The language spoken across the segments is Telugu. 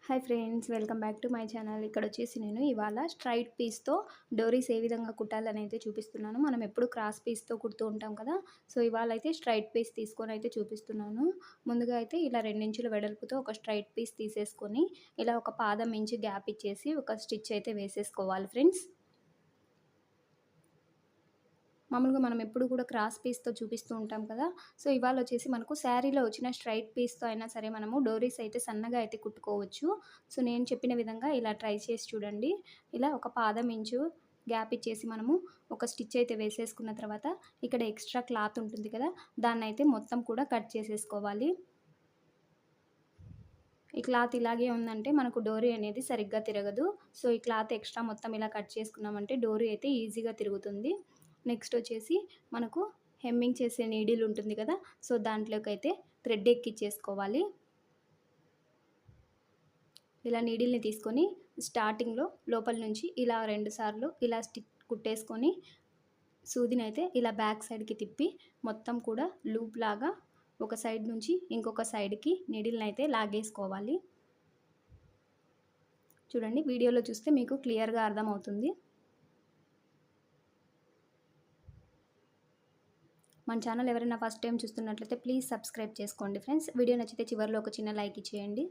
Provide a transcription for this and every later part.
Hi friends, welcome back to my channel. ఇక్కడ వచ్చేసి నేను ఇవాళ స్ట్రైట్ పీస్తో డోరీస్ ఏ విధంగా కుట్టాలని అయితే చూపిస్తున్నాను. మనం ఎప్పుడు క్రాస్ పీస్తో కుడుతూ ఉంటాం కదా. సో ఇవాళ అయితే స్ట్రైట్ పీస్ తీసుకొని అయితే చూపిస్తున్నాను. ముందుగా అయితే ఇలా 2 ఇంచుల వెడల్పుతో ఒక స్ట్రైట్ పీస్ తీసేసుకొని ఇలా ఒక పాదం ఇంచు గ్యాప్ ఇచ్చేసి ఒక స్టిచ్ అయితే వేసేసుకోవాలి ఫ్రెండ్స్. మామూలుగా మనం ఎప్పుడు కూడా క్రాస్ పీస్తో చూపిస్తూ ఉంటాం కదా. సో ఇవాళ వచ్చేసి మనకు శారీలో వచ్చిన స్ట్రైట్ పీస్తో అయినా సరే మనము డోరీస్ అయితే సన్నగా అయితే కుట్టుకోవచ్చు. సో నేను చెప్పిన విధంగా ఇలా ట్రై చేసి చూడండి. ఇలా ఒక పాదం ఇంచు గ్యాప్ ఇచ్చేసి మనము ఒక స్టిచ్ అయితే వేసేసుకున్న తర్వాత ఇక్కడ ఎక్స్ట్రా క్లాత్ ఉంటుంది కదా, దాన్ని అయితే మొత్తం కూడా కట్ చేసేసుకోవాలి. ఈ క్లాత్ ఇలాగే ఉందంటే మనకు డోరీ అనేది సరిగ్గా తిరగదు. సో ఈ క్లాత్ ఎక్స్ట్రా మొత్తం ఇలా కట్ చేసుకున్నామంటే డోరీ అయితే ఈజీగా తిరుగుతుంది. నెక్స్ట్ వచ్చేసి మనకు హెమ్మింగ్ చేసే నీడిల్ ఉంటుంది కదా. సో దాంట్లోకి అయితే థ్రెడ్ ఎక్కిచ్చేసుకోవాలి. ఇలా నీడిల్ని తీసుకొని స్టార్టింగ్లో లోపల నుంచి ఇలా 2 సార్లు ఇలా స్టిచ్ కుట్టేసుకొని సూదిని అయితే ఇలా బ్యాక్ సైడ్కి తిప్పి మొత్తం కూడా లూప్ లాగా ఒక సైడ్ నుంచి ఇంకొక సైడ్కి నీడిల్ని అయితే లాగేసుకోవాలి. చూడండి, వీడియోలో చూస్తే మీకు క్లియర్గా అర్థమవుతుంది. మన ఛానల్ ఎవరైనా ఫస్ట్ టైం చూస్తున్నట్లయితే ప్లీజ్ సబ్స్క్రైబ్ చేసుకోండి ఫ్రెండ్స్. వీడియో నచ్చితే చివరిలో ఒక చిన్న లైక్ ఇచ్చేయండి.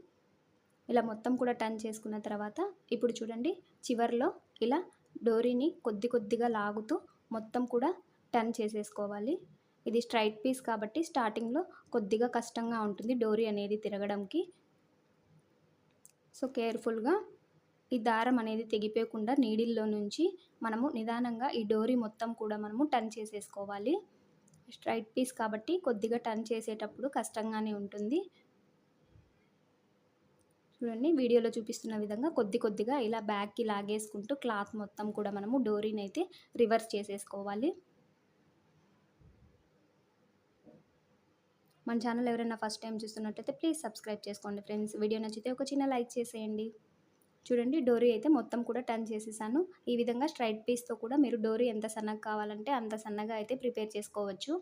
ఇలా మొత్తం కూడా టర్న్ చేసుకున్న తర్వాత ఇప్పుడు చూడండి, చివరిలో ఇలా డోరీని కొద్దిగా లాగుతూ మొత్తం కూడా టర్న్ చేసేసుకోవాలి. ఇది స్ట్రైట్ పీస్ కాబట్టి స్టార్టింగ్లో కొద్దిగా కష్టంగా ఉంటుంది డోరీ అనేది తిరగడానికి. సో కేర్ఫుల్గా ఈ దారం అనేది తెగిపోకుండా నీడిల్లో నుంచి మనము నిదానంగా ఈ డోరీ మొత్తం కూడా మనము టర్న్ చేసేసుకోవాలి. స్ట్రైట్ పీస్ కాబట్టి కొద్దిగా టర్న్ చేసేటప్పుడు కష్టంగానే ఉంటుంది. చూడండి, వీడియోలో చూపిస్తున్న విధంగా కొద్దిగా ఇలా బ్యాక్కి లాగేసుకుంటూ క్లాత్ మొత్తం కూడా మనము డోరీని అయితే రివర్స్ చేసేసుకోవాలి. మన ఛానల్ ఎవరైనా ఫస్ట్ టైం చూస్తున్నట్లయితే ప్లీజ్ సబ్స్క్రైబ్ చేసుకోండి ఫ్రెండ్స్. వీడియో నచ్చితే ఒక చిన్న లైక్ చేసేయండి. చూడండి, డోరీ అయితే మొత్తం కూడా టర్న్ చేసేసాను. ఈ విధంగా స్ట్రైట్ పీస్తో కూడా మీరు డోరీ ఎంత సన్నగా కావాలంటే అంత సన్నగా అయితే ప్రిపేర్ చేసుకోవచ్చు.